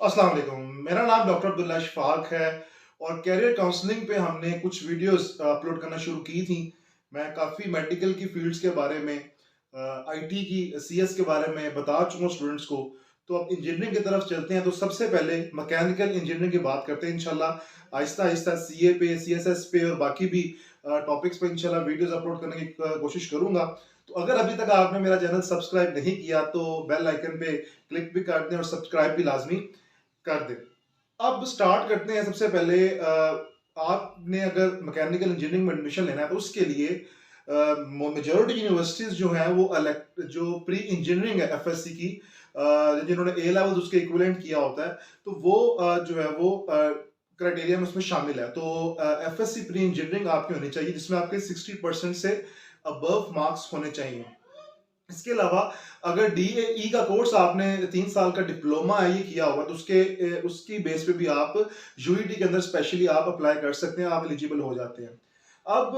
अस्सलाम वालेकुम। मेरा नाम डॉक्टर अब्दुल्ला इशफाक है और कैरियर काउंसलिंग पे हमने कुछ वीडियोस अपलोड करना शुरू की थी। मैं काफ़ी मेडिकल की फील्ड्स के बारे में, आईटी की, सीएस के बारे में बता चुका हूँ स्टूडेंट्स को। तो अब इंजीनियरिंग की तरफ चलते हैं। तो सबसे पहले मैकेनिकल इंजीनियरिंग की बात करते हैं इंशाल्लाह। आहिस्ता-आहिस्ता सीए पे, सीएसएस पे और बाकी भी टॉपिक्स पे इंशाल्लाह वीडियोस अपलोड करने की कोशिश करूँगा। तो अगर अभी तक आपने मेरा चैनल सब्सक्राइब नहीं किया तो बेल आइकन पे क्लिक भी कर दें और सब्सक्राइब भी लाज़मी कर दें। अब स्टार्ट करते हैं। सबसे पहले आपने अगर मैकेनिकल इंजीनियरिंग में एडमिशन लेना है तो उसके लिए मेजॉरिटी यूनिवर्सिटीज जो हैं वो जो प्री इंजीनियरिंग है एफएससी की, जिन्होंने ए लेवल उसके इक्विवेलेंट किया होता है, तो वो जो है वो क्राइटेरिया में उसमें शामिल है। तो एफएससी प्री इंजीनियरिंग आपकी होनी चाहिए जिसमें आपके 60% से अबव मार्क्स होने चाहिए। इसके अलावा अगर डीएई का कोर्स आपने 3 साल का डिप्लोमा है ये किया होगा तो उसकी बेस पे भी आप यूईटी के अंदर स्पेशली आप अप्लाई कर सकते हैं, आप एलिजिबल हो जाते हैं। अब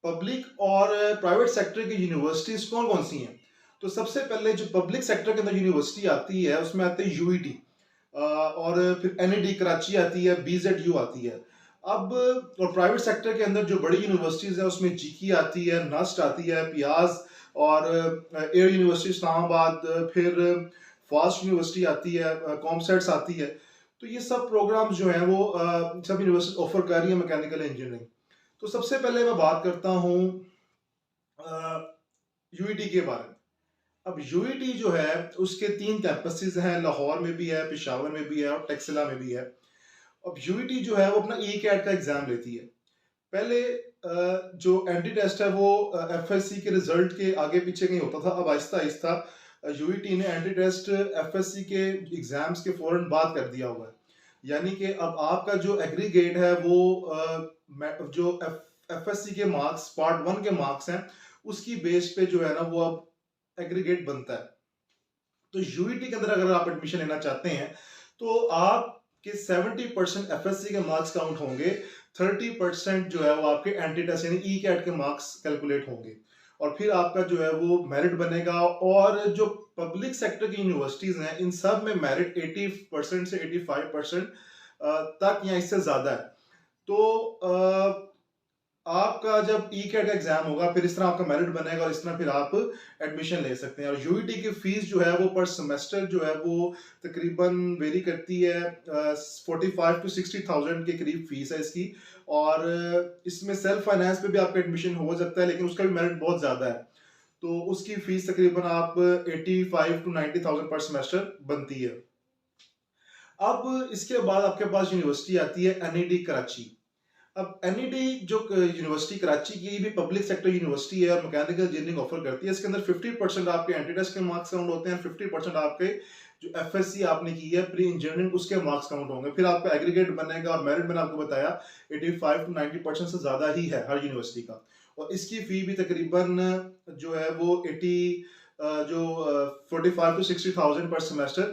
पब्लिक और प्राइवेट सेक्टर की यूनिवर्सिटीज कौन कौन सी हैं? तो सबसे पहले जो पब्लिक सेक्टर के अंदर यूनिवर्सिटी आती है उसमें आते हैं यूईटी, और फिर एनईडी कराची आती है, बीजेडयू आती है। अब और प्राइवेट सेक्टर के अंदर जो बड़ी यूनिवर्सिटीज है उसमें जीकी आती है, नस्ट आती है, पियाज, और एयर यूनिवर्सिटी इस्लामाबाद, फिर फास्ट यूनिवर्सिटी आती है, कॉमसेट्स आती है। तो ये सब प्रोग्राम्स जो हैं वो सब यूनिवर्सिटी ऑफर कर रही है मैकेनिकल इंजीनियरिंग। तो सबसे पहले मैं बात करता हूँ यूईटी के बारे में। अब यूईटी जो है उसके 3 कैंपसेस हैं, लाहौर में भी है, पेशावर में भी है और टेक्सिला में भी है। अब यूईटी जो है वो अपना ई कैट का एग्जाम लेती है। पहले जो एंटी टेस्ट है वो एफएससी के रिजल्ट के आगे पीछे नहीं होता था। अब आहिस्ता आहिस्ता यूईटी ने एंटी टेस्ट एफएससी के एग्जाम्स के फौरन बाद कर दिया हुआ है। यानी कि अब आपका जो एग्रीगेट है वो जो एफएससी के मार्क्स पार्ट 1 के मार्क्स हैं उसकी बेस पे जो है ना वो अब एग्रीगेट बनता है। तो यूईटी के अंदर अगर आप एडमिशन लेना चाहते हैं तो आपके 70% एफएससी के मार्क्स काउंट होंगे, 30% जो है वो आपके एंटी टेस्ट यानी ई कैट के मार्क्स कैलकुलेट होंगे, और फिर आपका जो है वो मेरिट बनेगा। और जो पब्लिक सेक्टर की यूनिवर्सिटीज हैं इन सब में मेरिट 80% से 85% तक या इससे ज्यादा है। तो आपका जब ई कैट का एग्जाम होगा फिर इस तरह आपका मेरिट बनेगा और इस तरह फिर आप एडमिशन ले सकते हैं। और यूईटी की फीस जो है वो पर सेमेस्टर जो है वो तकरीबन वेरी करती है, 45 to 60,000 के करीब फीस है इसकी। और इसमें सेल्फ फाइनेंस पे भी आपका एडमिशन हो सकता है लेकिन उसका भी मेरिट बहुत ज्यादा है। तो उसकी फीस तकरीबन आप 85 to 90,000 पर सेमेस्टर बनती है। अब इसके बाद आपके पास यूनिवर्सिटी आती है एनईडी कराची। अब एनईडी जो यूनिवर्सिटी कराची की भी पब्लिक सेक्टर यूनिवर्सिटी है और मैकेनिकल इंजीनियरिंग ऑफर करती है। इसके अंदर 50% आपके एंटी टेस्ट के मार्क्स काउंट होते हैं, 50% आपके जो एफएससी आपने की है प्री इंजीनियरिंग उसके मार्क्स काउंट होंगे। फिर आपका एग्रीगेट बनेगा और मेरिट मैंने आपको बताया 85 to 90% से ज्यादा ही है हर यूनिवर्सिटी का। और इसकी फी भी तकरीबन जो है वो 45 to 60,000 पर सेमेस्टर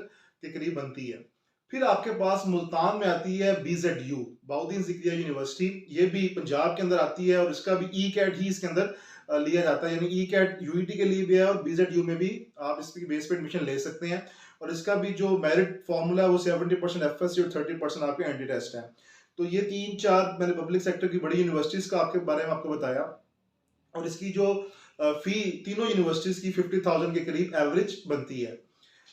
के करीब बनती है। फिर आपके पास मुल्तान में आती है बीजेडयू, बाउद्दीन ज़िक्रिया यूनिवर्सिटी। ये भी पंजाब के अंदर आती है और इसका भी ई कैट ही इसके अंदर लिया जाता है, यानी ई कैट यूईटी के लिए भी है और बीजेडयू में भी आप इसकी बेस पे एडमिशन ले सकते हैं। और इसका भी जो मेरिट फॉर्मूला है वो 70% एफएससी और 30% आपके एंटी टेस्ट है। तो ये 3-4 मैंने पब्लिक सेक्टर की बड़ी यूनिवर्सिटीज का आपके बारे में आपको बताया। और इसकी जो फी तीनों यूनिवर्सिटीज की 50,000 के करीब एवरेज बनती है।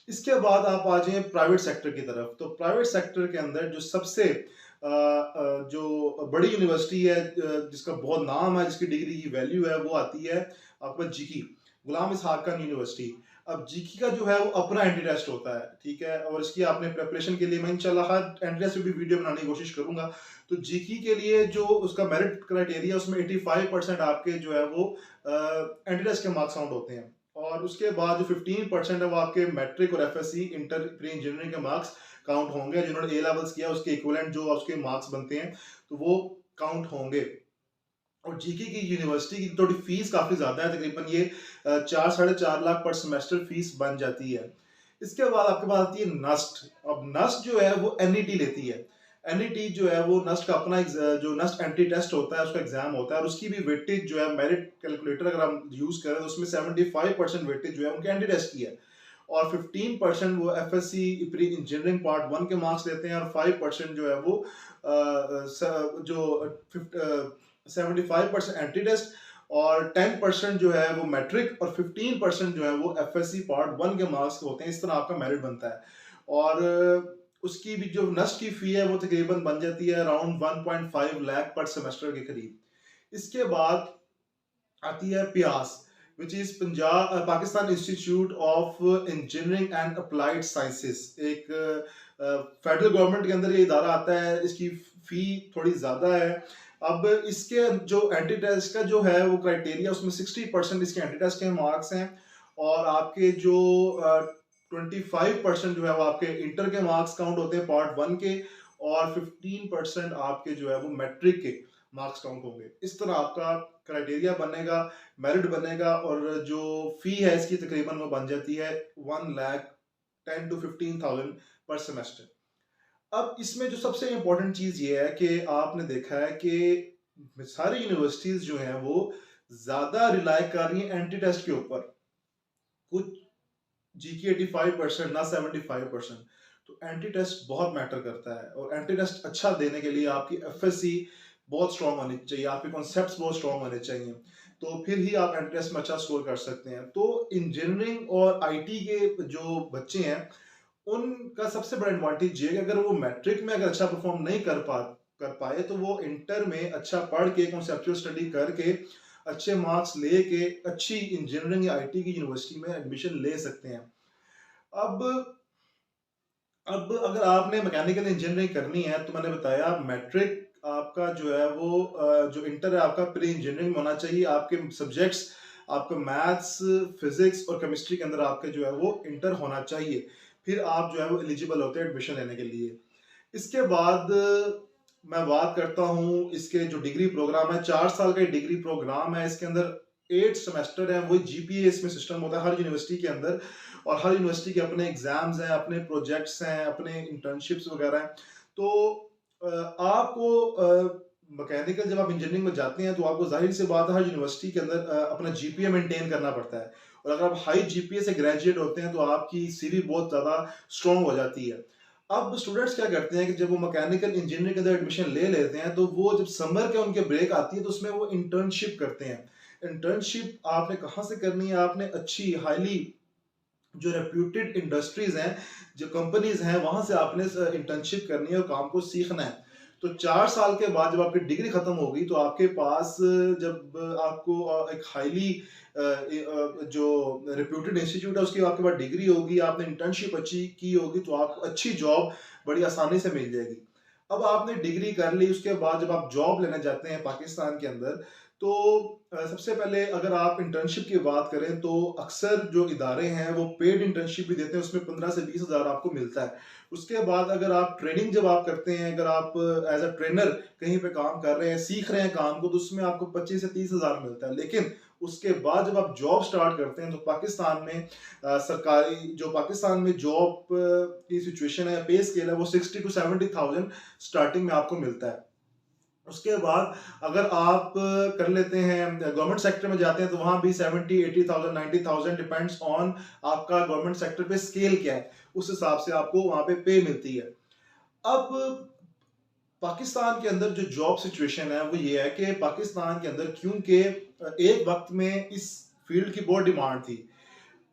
इसके बाद आप आ जाएं प्राइवेट सेक्टर की तरफ। तो प्राइवेट सेक्टर के अंदर जो सबसे जो बड़ी यूनिवर्सिटी है, जिसका बहुत नाम है, जिसकी डिग्री की वैल्यू है, वो आती है आपके पास जीकी, गुलाम इसहाक खान यूनिवर्सिटी। अब जीकी का जो है वो अपना एंटी टेस्ट होता है, ठीक है, और इसकी आपने प्रिपरेशन के लिए मैं इंशाल्लाह हर एंटी टेस्ट पे भी वीडियो बनाने की कोशिश करूंगा। तो जीकी के लिए जो उसका मेरिट क्राइटेरिया उसमें 85% आपके जो है वो एंटी टेस्ट के मार्क्स काउंट होते हैं। और उसके बाद जो 15% है वो आपके मैट्रिक और एफएससी इंटर प्री इंजीनियरिंग के मार्क्स काउंट होंगे। जिन्होंने ए लेवल्स किया उसके इक्विवेलेंट जो उसके मार्क्स बनते हैं तो वो काउंट होंगे। और जीके की यूनिवर्सिटी की थोड़ी फीस काफी ज्यादा है, तकरीबन ये 4-4.5 लाख पर सेमेस्टर फीस बन जाती है। इसके बाद आपके पास आती है नस्ट। अब नस्ट जो है वो एनईटी लेती है। एनईटी जो है वो नस्ट का अपना जो नस्ट एंटी टेस्ट होता है उसका एग्जाम होता है और उसकी भी वेटेज जो है मेरिट कैलकुलेटर अगर हम यूज करें तो उसमें 75% वेटेज जो है उनके एंटी टेस्ट की है। और 15% वो एफएससी प्री इंजीनियरिंग पार्ट 1 के मार्क्स लेते हैं और 5% जो है वो जो 75% एंटी टेस्ट और 10% जो है वो मैट्रिक और 15% जो है वो एफएससी पार्ट 1 के मार्क्स होते हैं। इस तरह आपका मेरिट बनता है और उसकी भी जो नस्ट की फी है वो तकरीबन बन जाती है अराउंड 1.5 लाख पर सेमेस्टर के करीब। इसके बाद आती है प्यास which is Punjab Pakistan institute of engineering and applied sciences. एक फेडरल गवर्नमेंट के अंदर ये इदारा आता है। इसकी फी थोड़ी ज्यादा है। अब इसके जो एंटी टेस्ट का जो है वो क्राइटेरिया उसमें 60% इसके एंटी टेस्ट के मार्क्स हैं और आपके जो 25% जो है वो आपके इंटर के मार्क्स काउंट होते हैं पार्ट 1 के और 15% आपके जो है वो मैट्रिक के मार्क्स काउंट होंगे। इस तरह आपका क्राइटेरिया बनेगा, मेरिट बनेगा और जो फी है इसकी तकरीबन वो बन जाती है 1,10,000 to 15,000 पर सेमेस्टर। अब इसमें जो सबसे इम्पोर्टेंट चीज ये है कि आपने देखा है कि सारी यूनिवर्सिटीज जो हैं वो ज्यादा रिलाई कर रही हैं एंटी टेस्ट के ऊपर। कुछ जीके 85% ना 75%। तो एंटी टेस्ट बहुत मैटर करता है और एंटी टेस्ट अच्छा देने के लिए आपकी एफएससी बहुत स्ट्रांग होनी चाहिए, आपके कॉन्सेप्ट्स बहुत स्ट्रांग होने चाहिए, तो फिर ही आप एंटी टेस्ट में अच्छा स्कोर कर सकते हैं। तो इंजीनियरिंग और आईटी के जो बच्चे हैं उनका सबसे बड़ा एडवांटेज ये है कि अगर वो मैट्रिक में अगर अच्छा परफॉर्म नहीं कर पाए तो वो इंटर में अच्छा पढ़ के कॉन्सेप्चुअल स्टडी करके अच्छे मार्क्स लेके अच्छी इंजीनियरिंग या आईटी की यूनिवर्सिटी में एडमिशन ले सकते हैं। अब अगर आपने मैकेनिकल इंजीनियरिंग करनी है तो मैंने बताया मैट्रिक आपका जो है वो जो इंटर है आपका प्री इंजीनियरिंग में होना चाहिए। आपके सब्जेक्ट्स आपका मैथ्स, फिजिक्स और केमिस्ट्री के अंदर आपके जो है वो इंटर होना चाहिए। फिर आप जो है वो एलिजिबल होते हैं एडमिशन लेने के लिए। इसके बाद मैं बात करता हूँ इसके जो डिग्री प्रोग्राम है, 4 साल का डिग्री प्रोग्राम है। इसके अंदर 8 सेमेस्टर है, वही जीपीए इसमें सिस्टम होता है हर यूनिवर्सिटी के अंदर और हर यूनिवर्सिटी के अपने एग्जाम्स हैं, अपने प्रोजेक्ट्स हैं, अपने इंटर्नशिप्स वगैरह हैं। तो आपको मैकेनिकल जब आप इंजीनियरिंग में जाते हैं तो आपको जाहिर सी बात है हर यूनिवर्सिटी के अंदर अपना जीपीए मेंटेन करना पड़ता है और अगर आप हाई जीपीए से ग्रेजुएट होते हैं तो आपकी सीवी बहुत ज़्यादा स्ट्रॉन्ग हो जाती है। अब स्टूडेंट्स क्या करते हैं कि जब वो मैकेनिकल इंजीनियरिंग के अंदर एडमिशन ले लेते हैं तो वो जब समर के उनके ब्रेक आती है तो उसमें वो इंटर्नशिप करते हैं। इंटर्नशिप आपने कहाँ से करनी है? आपने अच्छी हाईली जो रेप्यूटेड इंडस्ट्रीज हैं, जो कंपनीज हैं, वहां से आपने इंटर्नशिप करनी है और काम को सीखना है। तो 4 साल के बाद जब आपकी डिग्री खत्म होगी तो आपके पास जब आपको एक हाईली जो रेप्यूटेड इंस्टीट्यूट है उसकी आपके पास डिग्री होगी, आपने इंटर्नशिप अच्छी की होगी तो आपको अच्छी जॉब बड़ी आसानी से मिल जाएगी। अब आपने डिग्री कर ली, उसके बाद जब आप जॉब लेने जाते हैं पाकिस्तान के अंदर तो सबसे पहले अगर आप इंटर्नशिप की बात करें तो अक्सर जो इदारे हैं वो पेड इंटर्नशिप भी देते हैं, उसमें 15 से 20 हज़ार आपको मिलता है। उसके बाद अगर आप ट्रेनिंग जब आप करते हैं, अगर आप एज अ ट्रेनर कहीं पे काम कर रहे हैं, सीख रहे हैं काम को, तो उसमें आपको 25 से 30 हज़ार मिलता है। लेकिन उसके बाद जब आप जॉब स्टार्ट करते हैं तो पाकिस्तान में सरकारी जो पाकिस्तान में जॉब की सिचुएशन है, पे स्केल है, वो 60 to 70,000 स्टार्टिंग में आपको मिलता है। उसके बाद अगर आप कर लेते हैं गवर्नमेंट सेक्टर में जाते हैं तो वहां भी 70, 80,000, 90,000 डिपेंड्स ऑन आपका गवर्नमेंट सेक्टर पे स्केल क्या है, उस हिसाब से आपको वहां पे मिलती है। अब पाकिस्तान के अंदर जो जॉब सिचुएशन है वो ये है कि पाकिस्तान के अंदर क्योंकि एक वक्त में इस फील्ड की बहुत डिमांड थी।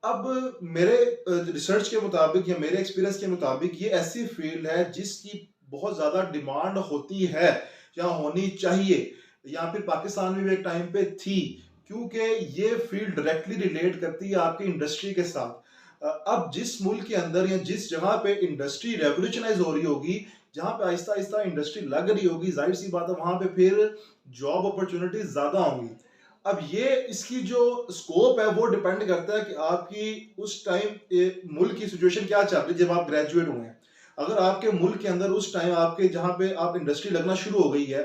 अब मेरे रिसर्च के मुताबिक या मेरे एक्सपीरियंस के मुताबिक ये ऐसी फील्ड है जिसकी बहुत ज्यादा डिमांड होती है या होनी चाहिए, या फिर पाकिस्तान में भी एक टाइम पे थी, क्योंकि ये फील्ड डायरेक्टली रिलेट करती है आपकी इंडस्ट्री के साथ। अब जिस मुल्क के अंदर या जिस जगह पे इंडस्ट्री रेवोल्यूशनाइज हो रही होगी, जहां पे आहिस्ता आहिस्ता इंडस्ट्री लग रही होगी, जाहिर सी बात है वहां पे फिर जॉब अपॉर्चुनिटीज ज्यादा होंगी। अब ये इसकी जो स्कोप है वो डिपेंड करता है कि आपकी उस टाइम मुल्क की सिचुएशन क्या चल रही है जब आप ग्रेजुएट हुए हैं। अगर आपके मुल्क के अंदर उस टाइम आपके जहां पे आप इंडस्ट्री लगना शुरू हो गई है,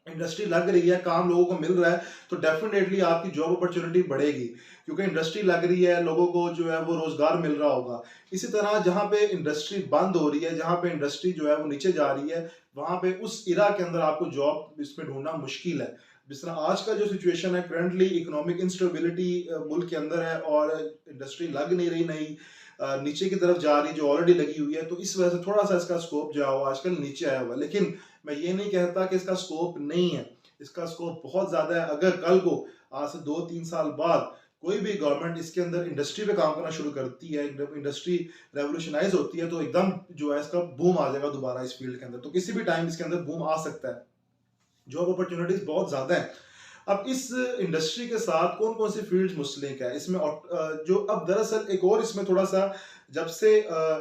इंडस्ट्री लग रही है, काम लोगों को मिल रहा है, तो डेफिनेटली आपकी जॉब अपॉर्चुनिटी बढ़ेगी, क्योंकि इंडस्ट्री लग रही है, लोगों को जो है वो रोजगार मिल रहा होगा। इसी तरह जहां पे इंडस्ट्री बंद हो रही है, जहां पे इंडस्ट्री जो है वो नीचे जा रही है, वहां पे उस इरा के अंदर आपको जॉब इसमें ढूंढना मुश्किल है। जिस तरह आज का जो सिचुएशन है, करंटली इकोनॉमिक इंस्टेबिलिटी मुल्क के अंदर है और इंडस्ट्री लग नहीं रही, नई नीचे की तरफ जा रही जो ऑलरेडी लगी हुई है, तो इस वजह से थोड़ा सा इसका स्कोप जो है वो आजकल नीचे आया हुआ है। लेकिन मैं ये नहीं कहता कि इसका स्कोप नहीं है, इसका स्कोप बहुत ज्यादा है। अगर कल को आज से 2-3 साल बाद कोई भी गवर्नमेंट इसके अंदर इंडस्ट्री पे काम करना शुरू करती है, इंडस्ट्री रेवोल्यूशनाइज होती है, तो एकदम जो है इसका बूम आ जाएगा दोबारा इस फील्ड के अंदर। तो किसी भी टाइम इसके अंदर बूम आ सकता है, जॉब अपॉर्चुनिटीज बहुत ज्यादा है। अब इस इंडस्ट्री के साथ कौन कौन सी फील्ड्स मुस्लिक है इसमें, जो अब दरअसल एक और इसमें थोड़ा सा, जब से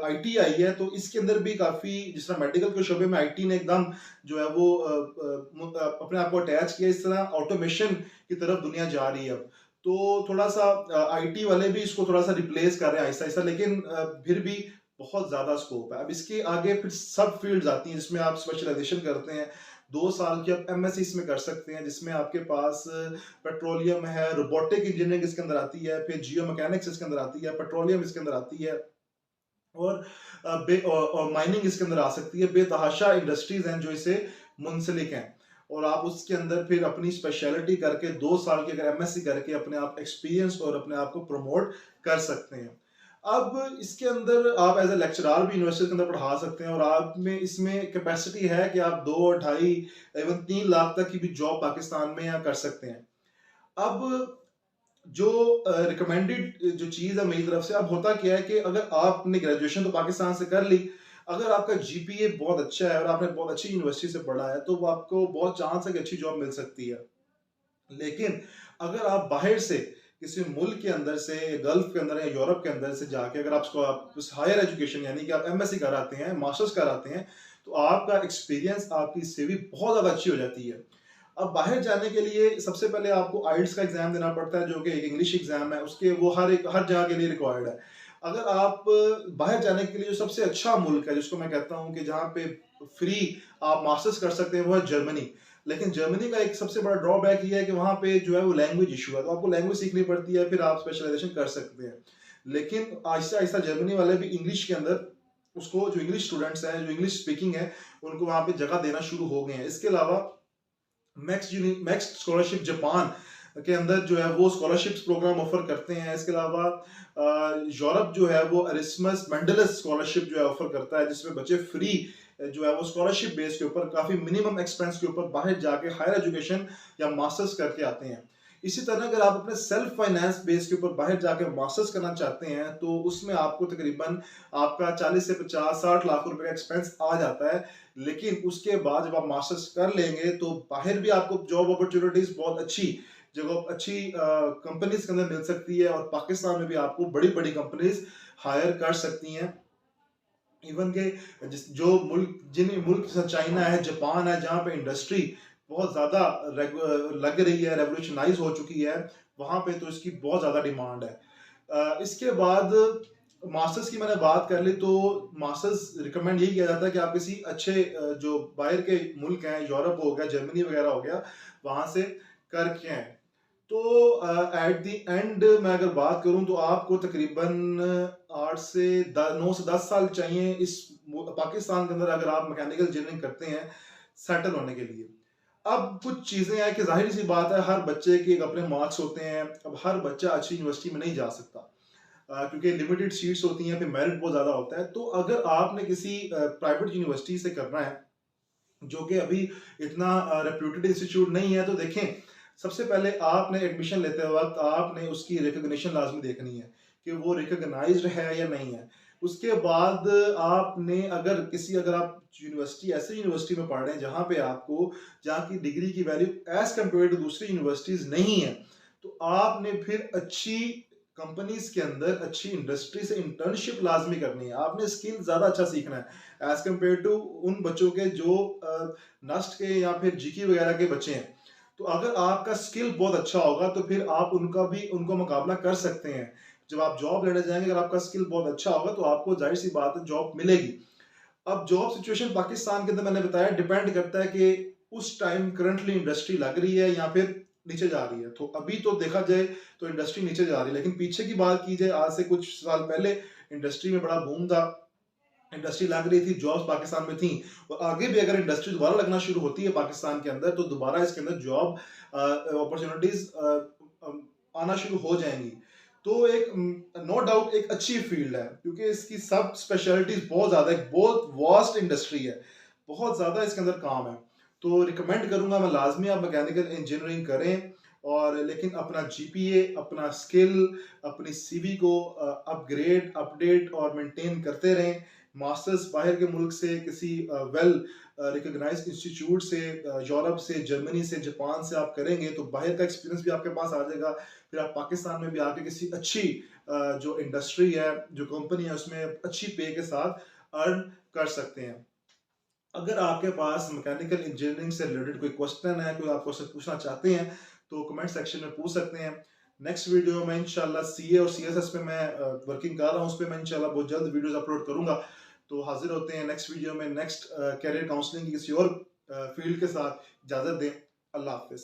आईटी आई है तो इसके अंदर भी काफी, जिस तरह मेडिकल के शोबे में आईटी ने एकदम जो है वो अपने आप को अटैच किया, इस तरह ऑटोमेशन की तरफ दुनिया जा रही है अब। तो थोड़ा सा आईटी वाले भी इसको थोड़ा सा रिप्लेस कर रहे हैं आहिस्ता आहिस्ता, लेकिन फिर भी बहुत ज्यादा स्कोप है। अब इसके आगे फिर सब फील्ड्स आती हैं जिसमें आप स्पेशलाइजेशन करते हैं, 2 साल की आप एमएससी इसमें कर सकते हैं, जिसमें आपके पास पेट्रोलियम है, रोबोटिक इंजीनियरिंग इसके अंदर आती है, फिर जियो मैकेनिक्स इसके अंदर आती है, पेट्रोलियम इसके अंदर आती है, और माइनिंग इसके अंदर आ सकती है। बेतहाशा इंडस्ट्रीज हैं जो इसे मुंसलिक हैं, और आप उसके अंदर फिर अपनी स्पेशलिटी करके 2 साल की अगर एमएससी करके अपने आप एक्सपीरियंस और अपने आप को प्रमोट कर सकते हैं। अब इसके अंदर आप एज ए लेक्चरर भी यूनिवर्सिटी के अंदर पढ़ा सकते हैं, और आप में इसमें कैपेसिटी है कि आप 2, 2.5 इवन 3 लाख तक की भी जॉब पाकिस्तान में यहाँ कर सकते हैं। अब जो रिकमेंडेड जो चीज है मेरी तरफ से, अब होता क्या है कि अगर आपने ग्रेजुएशन तो पाकिस्तान से कर ली, अगर आपका जीपीए बहुत अच्छा है और आपने बहुत अच्छी यूनिवर्सिटी से पढ़ा है, तो वो आपको बहुत चांस है कि अच्छी जॉब मिल सकती है। लेकिन अगर आप बाहर से किसी मुल्क के अंदर से, गल्फ के अंदर या यूरोप के अंदर से जाके अगर आप हायर एजुकेशन यानी कि आप एमएससी कराते हैं, मास्टर्स कराते हैं, तो आपका एक्सपीरियंस, आपकी सीवी बहुत ज़्यादा अच्छी हो जाती है। अब बाहर जाने के लिए सबसे पहले आपको आइल्स का एग्जाम देना पड़ता है, जो कि एक इंग्लिश एग्जाम है, उसके वो हर जगह के लिए रिक्वायर्ड है। अगर आप बाहर जाने के लिए जो सबसे अच्छा मुल्क है, जिसको मैं कहता हूँ कि जहाँ पे फ्री आप मास्टर्स कर सकते हैं, वो है जर्मनी। लेकिन जर्मनी का एक सबसे बड़ा ड्रॉबैक ये है कि वहाँ पे जो है वो लैंग्वेज इशू है, तो आपको लैंग्वेज सीखनी पड़ती है, फिर आप स्पेशलाइजेशन कर सकते हैं। लेकिन आहिस्ता आहिस्ता जर्मनी वाले भी इंग्लिश के अंदर उसको, जो इंग्लिश स्टूडेंट्स हैं, जो इंग्लिश स्पीकिंग है, उनको वहाँ पे जगह देना शुरू हो गए हैं। इसके अलावा मैक्स स्कॉलरशिप जापान के अंदर जो है वो स्कॉलरशिप्स प्रोग्राम ऑफर करते हैं। इसके अलावा यूरोप जो है वो एरिस्मस मेंडलस स्कॉलरशिप जो है ऑफर करता है, जिसमें बच्चे फ्री जो है वो स्कॉलरशिप बेस के ऊपर, काफी मिनिमम एक्सपेंस के ऊपर बाहर जाके हायर एजुकेशन या मास्टर्स करके आते हैं। इसी तरह अगर आप अपने सेल्फ फाइनेंस बेस के ऊपर बाहर जाके मास्टर्स करना चाहते हैं, तो उसमें आपको तकरीबन आपका 40 से 50, 60 लाख रुपए का एक्सपेंस आ जाता है। लेकिन उसके बाद जब आप मास्टर्स कर लेंगे, तो बाहर भी आपको जॉब अपॉर्चुनिटीज बहुत अच्छी जगह, अच्छी कंपनीज के अंदर मिल सकती है, और पाकिस्तान में भी आपको बड़ी बड़ी कंपनीज हायर कर सकती हैं। इवन के जो मुल्क, जिन मुल्क जैसे चाइना है, जापान है, जहाँ पे इंडस्ट्री बहुत ज्यादा लग रही है, रेवोल्यूशनाइज हो चुकी है, वहां पे तो इसकी बहुत ज्यादा डिमांड है। इसके बाद मास्टर्स की मैंने बात कर ली, तो मास्टर्स रिकमेंड यही किया जाता है कि आप किसी अच्छे जो बाहर के मुल्क हैं, यूरोप हो गया, जर्मनी वगैरह हो गया, वहां से करके हैं। तो एट द एंड मैं अगर बात करूं, तो आपको तकरीबन 9 से 10 साल चाहिए इस पाकिस्तान के अंदर, अगर आप मैकेनिकल इंजीनियरिंग करते हैं, सेटल होने के लिए। अब कुछ चीजें हैं कि जाहिर सी बात है, हर बच्चे के अपने मार्क्स होते हैं। अब हर बच्चा अच्छी यूनिवर्सिटी में नहीं जा सकता, क्योंकि लिमिटेड सीट्स होती हैं, फिर मेरिट बहुत ज्यादा होता है। तो अगर आपने किसी प्राइवेट यूनिवर्सिटी से करना है, जो कि अभी इतना रेप्यूटेड इंस्टीट्यूट नहीं है, तो देखें, सबसे पहले आपने एडमिशन लेते वक्त आपने उसकी रिकॉग्निशन लाजमी देखनी है कि वो रिकॉग्नाइज्ड है या नहीं है। उसके बाद आपने अगर आप यूनिवर्सिटी, ऐसे यूनिवर्सिटी में पढ़ रहे हैं जहाँ की डिग्री की वैल्यू एज कम्पेयर टू दूसरी यूनिवर्सिटीज नहीं है, तो आपने फिर अच्छी कंपनीज के अंदर, अच्छी इंडस्ट्री से इंटर्नशिप लाजमी करनी है। आपने स्किल ज्यादा अच्छा सीखना है एज कम्पेयर टू उन बच्चों के जो नस्ट के या फिर जीकी वगैरह के बच्चे हैं। तो अगर आपका स्किल बहुत अच्छा होगा, तो फिर आप उनको मुकाबला कर सकते हैं। जब आप जॉब लेने जाएंगे, अगर आपका स्किल बहुत अच्छा होगा, तो आपको जाहिर सी बात है जॉब मिलेगी। अब जॉब सिचुएशन पाकिस्तान के अंदर मैंने बताया डिपेंड करता है कि उस टाइम करंटली इंडस्ट्री लग रही है या फिर नीचे जा रही है। तो अभी तो देखा जाए तो इंडस्ट्री नीचे जा रही है, लेकिन पीछे की बात की जाए, आज से कुछ साल पहले इंडस्ट्री में बड़ा बूम था। इंडस्ट्री लग रही थी, जॉब्स पाकिस्तान में थी, और आगे भी अगर इंडस्ट्री दोबारा लगना शुरू होती है पाकिस्तान के अंदर, तो दोबारा इसके अंदर जॉब अपॉर्चुनिटीज आना शुरू हो जाएंगी। तो एक नो डाउट एक अच्छी फील्ड है, क्योंकि इसकी सब स्पेशलिटीज बहुत ज़्यादा है, बहुत वास्ट इंडस्ट्री है, बहुत ज़्यादा इसके अंदर काम है। तो रिकमेंड करूंगा मैं लाजमी आप मैकेनिकल इंजीनियरिंग करें, और लेकिन अपना जीपीए, अपना स्किल, अपनी सीवी को अपग्रेड, अपडेट और मेंटेन करते रहें। मास्टर्स बाहर के मुल्क से, किसी वेल रिकॉग्नाइज्ड इंस्टीट्यूट से, यूरोप से, जर्मनी से, जापान से आप करेंगे तो बाहर का एक्सपीरियंस भी आपके पास आ जाएगा। फिर आप पाकिस्तान में भी आके किसी अच्छी जो इंडस्ट्री है, जो कंपनी है, उसमें अच्छी पे के साथ अर्न कर सकते हैं। अगर आपके पास मैकेनिकल इंजीनियरिंग से रिलेटेड कोई क्वेश्चन है, कोई आप क्वेश्चन पूछना चाहते हैं, तो कमेंट सेक्शन में पूछ सकते हैं। नेक्स्ट वीडियो में इंशाल्लाह सीए और सीएसएस पे मैं वर्किंग कर रहा हूँ, उस पर मैं इंशाल्लाह बहुत जल्द वीडियोस अपलोड करूंगा। तो हाजिर होते हैं नेक्स्ट वीडियो में, नेक्स्ट कैरियर काउंसलिंग की किसी और फील्ड के साथ। इजाजत दें, अल्लाह हाफिज।